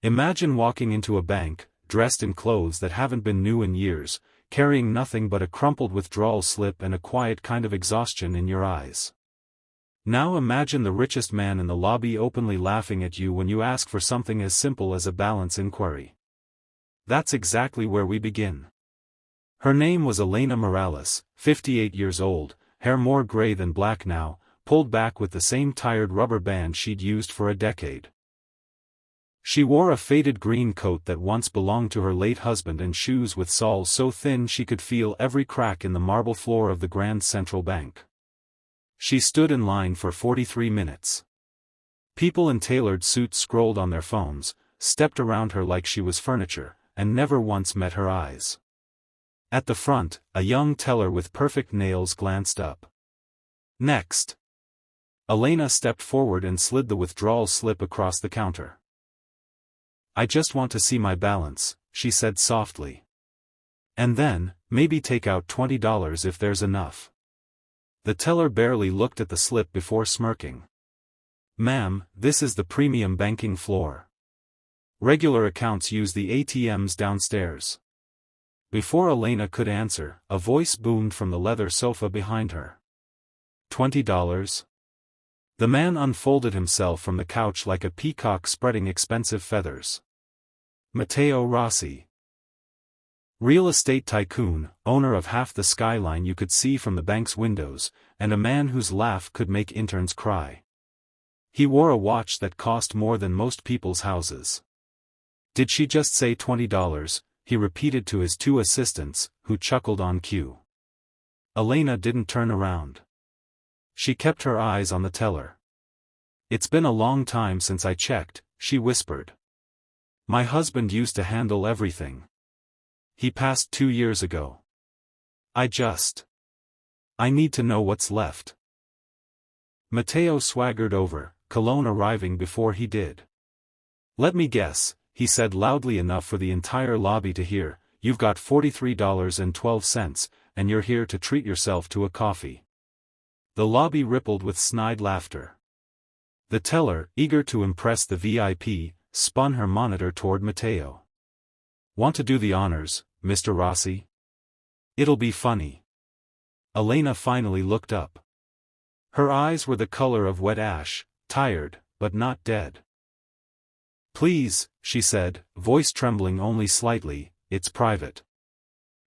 Imagine walking into a bank, dressed in clothes that haven't been new in years, carrying nothing but a crumpled withdrawal slip and a quiet kind of exhaustion in your eyes. Now imagine the richest man in the lobby openly laughing at you when you ask for something as simple as a balance inquiry. That's exactly where we begin. Her name was Elena Morales, 58 years old, hair more gray than black now, pulled back with the same tired rubber band she'd used for a decade. She wore a faded green coat that once belonged to her late husband and shoes with soles so thin she could feel every crack in the marble floor of the Grand Central Bank. She stood in line for 43 minutes. People in tailored suits scrolled on their phones, stepped around her like she was furniture, and never once met her eyes. At the front, a young teller with perfect nails glanced up. Next. Elena stepped forward and slid the withdrawal slip across the counter. "I just want to see my balance," she said softly. "And then, maybe take out $20 if there's enough." The teller barely looked at the slip before smirking. "Ma'am, this is the premium banking floor. Regular accounts use the ATMs downstairs." Before Elena could answer, a voice boomed from the leather sofa behind her. $20? The man unfolded himself from the couch like a peacock spreading expensive feathers. Matteo Rossi. Real estate tycoon, owner of half the skyline you could see from the bank's windows, and a man whose laugh could make interns cry. He wore a watch that cost more than most people's houses. "Did she just say $20? He repeated to his two assistants, who chuckled on cue. Elena didn't turn around. She kept her eyes on the teller. "It's been a long time since I checked," she whispered. "My husband used to handle everything. He passed 2 years ago. I need to know what's left." Matteo swaggered over, cologne arriving before he did. "Let me guess," he said loudly enough for the entire lobby to hear, "you've got $43.12, and you're here to treat yourself to a coffee." The lobby rippled with snide laughter. The teller, eager to impress the VIP, spun her monitor toward Matteo. "Want to do the honors, Mr. Rossi? It'll be funny." Elena finally looked up. Her eyes were the color of wet ash, tired, but not dead. "Please," she said, voice trembling only slightly, "it's private."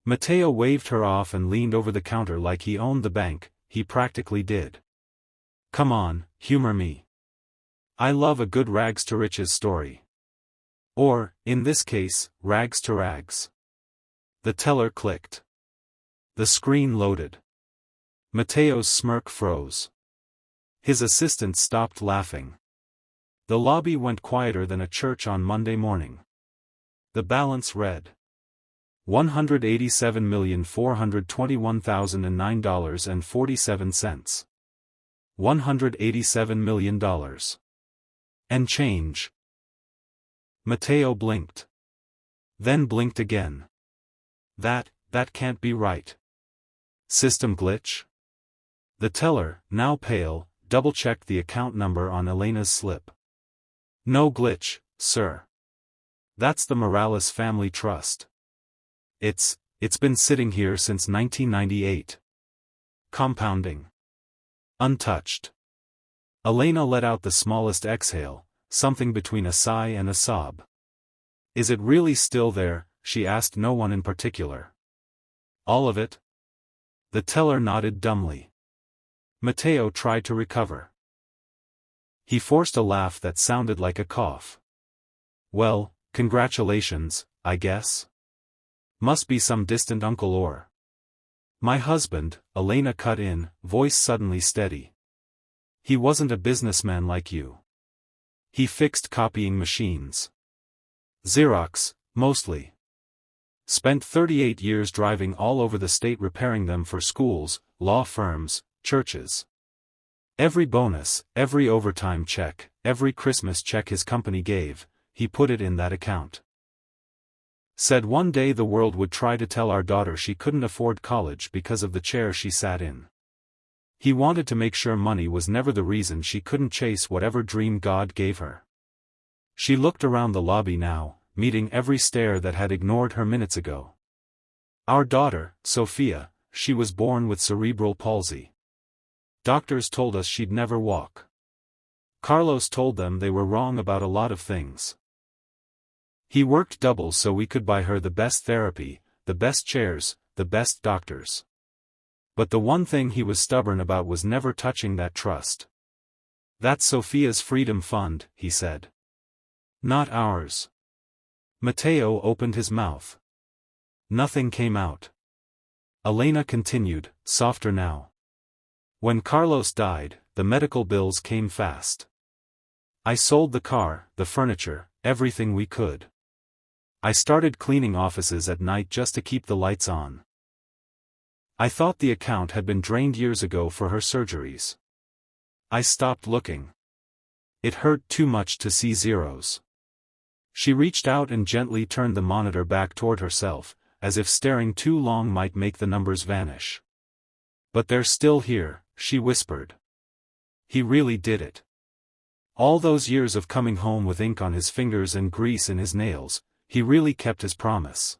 Matteo waved her off and leaned over the counter like he owned the bank. He practically did. "Come on, humor me. I love a good rags to riches story. Or, in this case, rags to rags." The teller clicked. The screen loaded. Matteo's smirk froze. His assistant stopped laughing. The lobby went quieter than a church on Monday morning. The balance read $187,421,009.47. $187 million. And change. Matteo blinked. Then blinked again. That can't be right. System glitch? The teller, now pale, double-checked the account number on Elena's slip. "No glitch, sir. That's the Morales Family Trust. It's been sitting here since 1998. Compounding. Untouched." Elena let out the smallest exhale, something between a sigh and a sob. "Is it really still there?" she asked no one in particular. "All of it?" The teller nodded dumbly. Matteo tried to recover. He forced a laugh that sounded like a cough. "Well, congratulations, I guess. Must be some distant uncle or—" "My husband," Elena cut in, voice suddenly steady. "He wasn't a businessman like you. He fixed copying machines. Xerox, mostly. Spent 38 years driving all over the state repairing them for schools, law firms, churches. Every bonus, every overtime check, every Christmas check his company gave, he put it in that account. Said one day the world would try to tell our daughter she couldn't afford college because of the chair she sat in. He wanted to make sure money was never the reason she couldn't chase whatever dream God gave her. She looked around the lobby now, meeting every stare that had ignored her minutes ago. Our daughter, Sophia, she was born with cerebral palsy. Doctors told us she'd never walk. Carlos told them they were wrong about a lot of things. He worked double so we could buy her the best therapy, the best chairs, the best doctors. But the one thing he was stubborn about was never touching that trust. "That's Sophia's freedom fund," he said. "Not ours." Mateo opened his mouth. Nothing came out. Elena continued, softer now. "When Carlos died, the medical bills came fast. I sold the car, the furniture, everything we could. I started cleaning offices at night just to keep the lights on. I thought the account had been drained years ago for her surgeries. I stopped looking. It hurt too much to see zeros." She reached out and gently turned the monitor back toward herself, as if staring too long might make the numbers vanish. "But they're still here," she whispered. "He really did it. All those years of coming home with ink on his fingers and grease in his nails, he really kept his promise."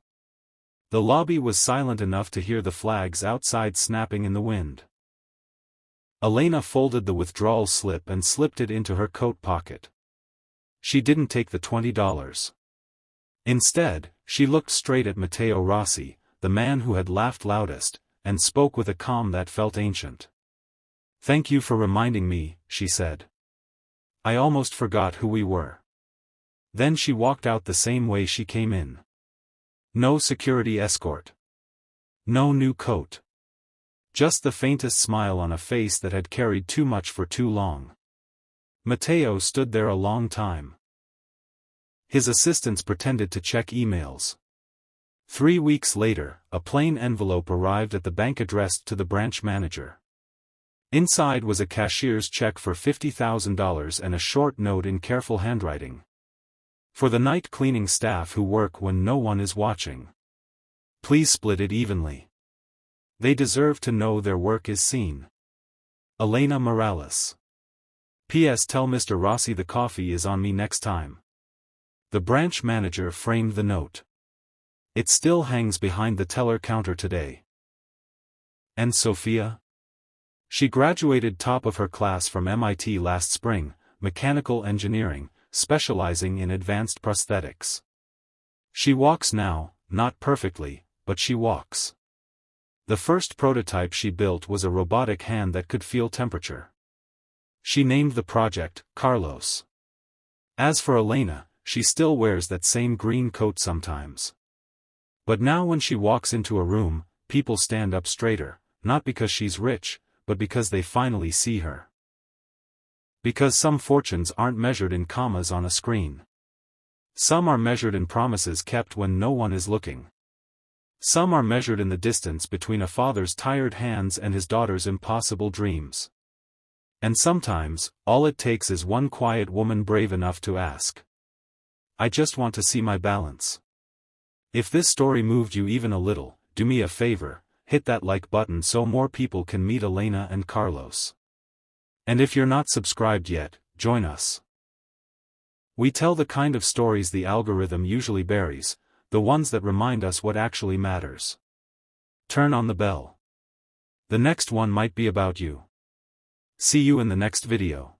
The lobby was silent enough to hear the flags outside snapping in the wind. Elena folded the withdrawal slip and slipped it into her coat pocket. She didn't take the $20. Instead, she looked straight at Matteo Rossi, the man who had laughed loudest, and spoke with a calm that felt ancient. "Thank you for reminding me," she said. "I almost forgot who we were." Then she walked out the same way she came in. No security escort. No new coat. Just the faintest smile on a face that had carried too much for too long. Mateo stood there a long time. His assistants pretended to check emails. 3 weeks later, a plain envelope arrived at the bank addressed to the branch manager. Inside was a cashier's check for $50,000 and a short note in careful handwriting. "For the night cleaning staff who work when no one is watching. Please split it evenly. They deserve to know their work is seen. Elena Morales. P.S. Tell Mr. Rossi the coffee is on me next time." The branch manager framed the note. It still hangs behind the teller counter today. And Sophia? She graduated top of her class from MIT last spring, mechanical engineering, specializing in advanced prosthetics. She walks now, not perfectly, but she walks. The first prototype she built was a robotic hand that could feel temperature. She named the project, Carlos. As for Elena, she still wears that same green coat sometimes. But now when she walks into a room, people stand up straighter, not because she's rich, but because they finally see her. Because some fortunes aren't measured in commas on a screen. Some are measured in promises kept when no one is looking. Some are measured in the distance between a father's tired hands and his daughter's impossible dreams. And sometimes, all it takes is one quiet woman brave enough to ask, "I just want to see my balance." If this story moved you even a little, do me a favor, hit that like button so more people can meet Elena and Carlos. And if you're not subscribed yet, join us. We tell the kind of stories the algorithm usually buries, the ones that remind us what actually matters. Turn on the bell. The next one might be about you. See you in the next video.